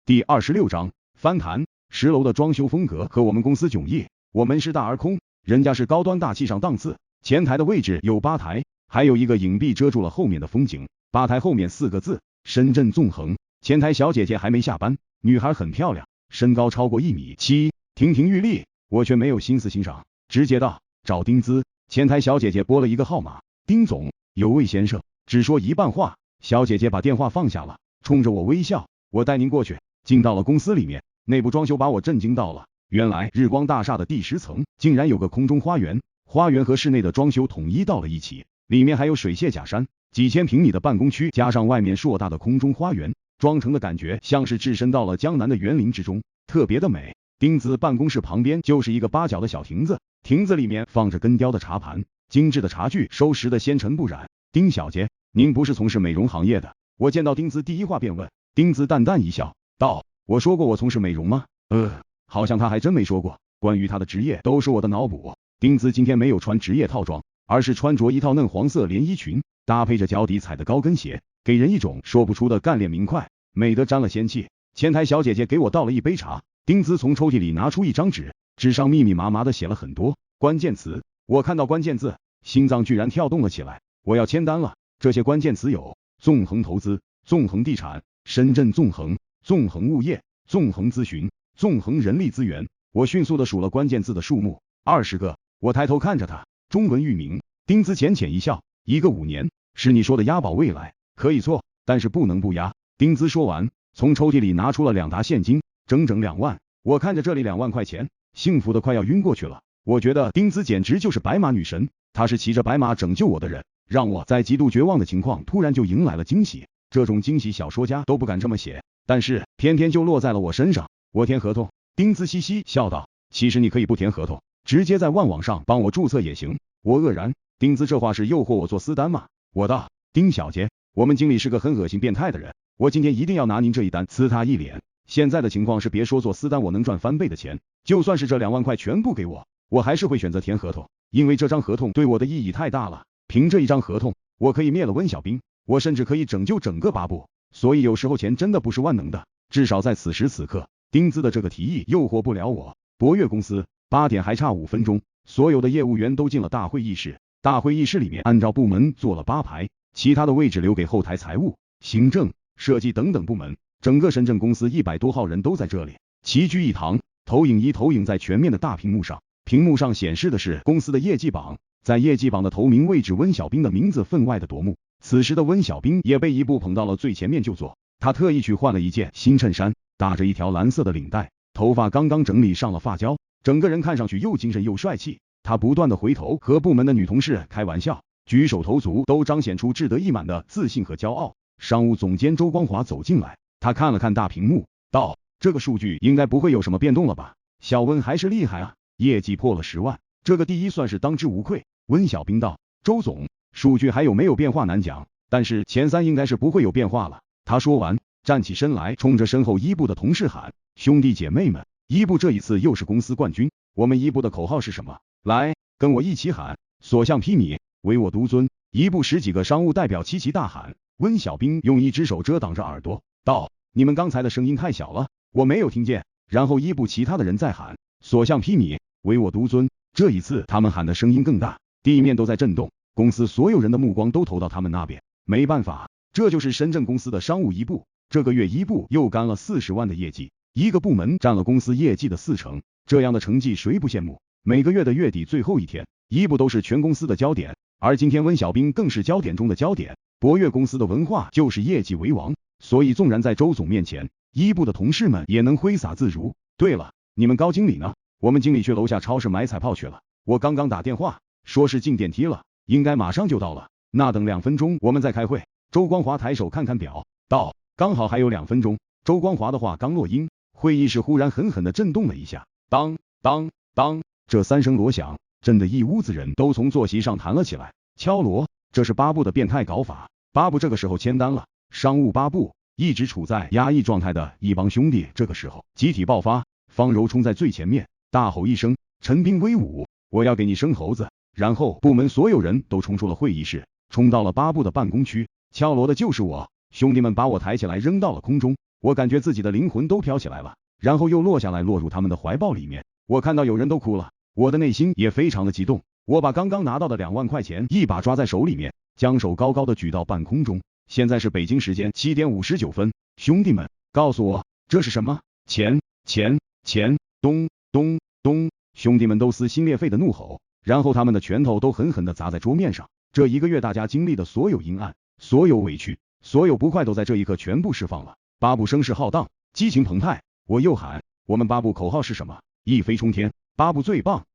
第26章翻谈。10楼的装修风格和我们公司迥异，我们是大而空，人家是高端大气上档次。前台的位置有吧台，还有一个影壁遮住了后面的风景。吧台后面4个字：深圳纵横。前台小姐姐还没下班，女孩很漂亮，身高超过1.7米，亭亭玉立，我却没有心思欣赏，直接道找丁兹。前台小姐姐拨了一个号码，丁总，有位先生。只说一半话，小姐姐把电话放下了，冲着我微笑，我带您过去。进到了公司里面，内部装修把我震惊到了。原来日光大厦的第10层竟然有个空中花园，花园和室内的装修统一到了一起，里面还有水榭假山，几千平米的办公区，加上外面硕大的空中花园，装成的感觉像是置身到了江南的园林之中，特别的美。丁子办公室旁边就是一个8角的小亭子，亭子里面放着根雕的茶盘，精致的茶具收拾的纤尘不染。丁小姐，您不是从事美容行业的？我见到丁子第一话便问。丁子淡淡一笑道，我说过我从事美容吗？好像他还真没说过，关于他的职业都是我的脑补。丁子今天没有穿职业套装，而是穿着一套嫩黄色连衣裙，搭配着脚底踩的高跟鞋，给人一种说不出的干练明快，美得沾了仙气。前台小姐姐给我倒了一杯茶，丁子从抽屉里拿出一张纸，纸上密密麻麻的写了很多关键词，我看到关键字，心脏居然跳动了起来，我要签单了。这些关键词有纵横投资、纵横地产、深圳纵横、纵横物业、纵横咨询、纵横人力资源。我迅速的数了关键字的数目，20个。我抬头看着他，中文域名。丁子浅浅一笑，一个5年，是你说的押宝未来，可以错，但是不能不押。丁子说完，从抽屉里拿出了2沓现金，整整2万。我看着这里2万块钱，幸福的快要晕过去了。我觉得丁子简直就是白马女神，她是骑着白马拯救我的人，让我在极度绝望的情况突然就迎来了惊喜。这种惊喜小说家都不敢这么写，但是偏偏就落在了我身上。我填合同。丁子嘻嘻笑道，其实你可以不填合同，直接在万网上帮我注册也行。我愕然，丁子这话是诱惑我做私单吗？我道，丁小姐，我们经理是个很恶心变态的人，我今天一定要拿您这一单呲他一脸。现在的情况是，别说做私单我能赚翻倍的钱，就算是这2万块全部给我，我还是会选择填合同，因为这张合同对我的意义太大了。凭这一张合同，我可以灭了温小兵，我甚至可以拯救整个八部。所以有时候钱真的不是万能的，至少在此时此刻，丁子的这个提议诱惑不了我。博越公司8点还差5分钟，所有的业务员都进了大会议室。大会议室里面按照部门坐了8排，其他的位置留给后台财务、行政、设计等等部门。整个深圳公司100多号人都在这里，齐聚一堂。投影仪投影在全面的大屏幕上，屏幕上显示的是公司的业绩榜，在业绩榜的头名位置，温小兵的名字分外的夺目。此时的温小兵也被一部捧到了最前面就坐，他特意去换了一件新衬衫，打着一条蓝色的领带，头发刚刚整理上了发胶，整个人看上去又精神又帅气。他不断的回头和部门的女同事开玩笑，举手投足都彰显出志得意满的自信和骄傲。商务总监周光华走进来，他看了看大屏幕，道，这个数据应该不会有什么变动了吧？小温还是厉害啊，业绩破了10万，这个第一算是当之无愧。温小兵道，周总，数据还有没有变化难讲，但是前3应该是不会有变化了。他说完，站起身来，冲着身后一部的同事喊，兄弟姐妹们，一部这一次又是公司冠军，我们一部的口号是什么？来，跟我一起喊，所向披靡，唯我独尊。一部10几个商务代表齐齐大喊。温小兵用一只手遮挡着耳朵，道，你们刚才的声音太小了，我没有听见。然后一部其他的人在喊，所向披靡，唯我独尊。这一次他们喊的声音更大，地面都在震动，公司所有人的目光都投到他们那边。没办法，这就是深圳公司的商务一部，这个月一部又干了40万的业绩，一个部门占了公司业绩的40%，这样的成绩谁不羡慕？每个月的月底最后一天，一部都是全公司的焦点，而今天温小兵更是焦点中的焦点。博越公司的文化就是业绩为王，所以纵然在周总面前，一部的同事们也能挥洒自如。对了，你们高经理呢？我们经理去楼下超市买彩炮去了，我刚刚打电话说是进电梯了，应该马上就到了，那等2分钟我们再开会。周光华抬手看看表，道，刚好还有2分钟。周光华的话刚落音，会议室忽然狠狠地震动了一下，当当当，这3声锣响，震得一屋子人都从坐席上弹了起来。敲锣，这是八部的变态搞法。八部这个时候签单了，商务八部一直处在压抑状态的一帮兄弟这个时候集体爆发。方柔冲在最前面，大吼一声，陈兵威武，我要给你生猴子。然后部门所有人都冲出了会议室，冲到了八部的办公区。敲锣的就是我，兄弟们把我抬起来扔到了空中，我感觉自己的灵魂都飘起来了，然后又落下来，落入他们的怀抱里面。我看到有人都哭了，我的内心也非常的激动。我把刚刚拿到的2万块钱一把抓在手里面，将手高高的举到半空中。现在是北京时间7点59分，兄弟们，告诉我这是什么？钱！咚咚咚！兄弟们都撕心裂肺的怒吼，然后他们的拳头都狠狠地砸在桌面上。这1个月大家经历的所有阴暗，所有委屈，所有不快都在这一刻全部释放了。八部声势浩荡，激情澎湃。我又喊，我们八部口号是什么？一飞冲天，八部最棒。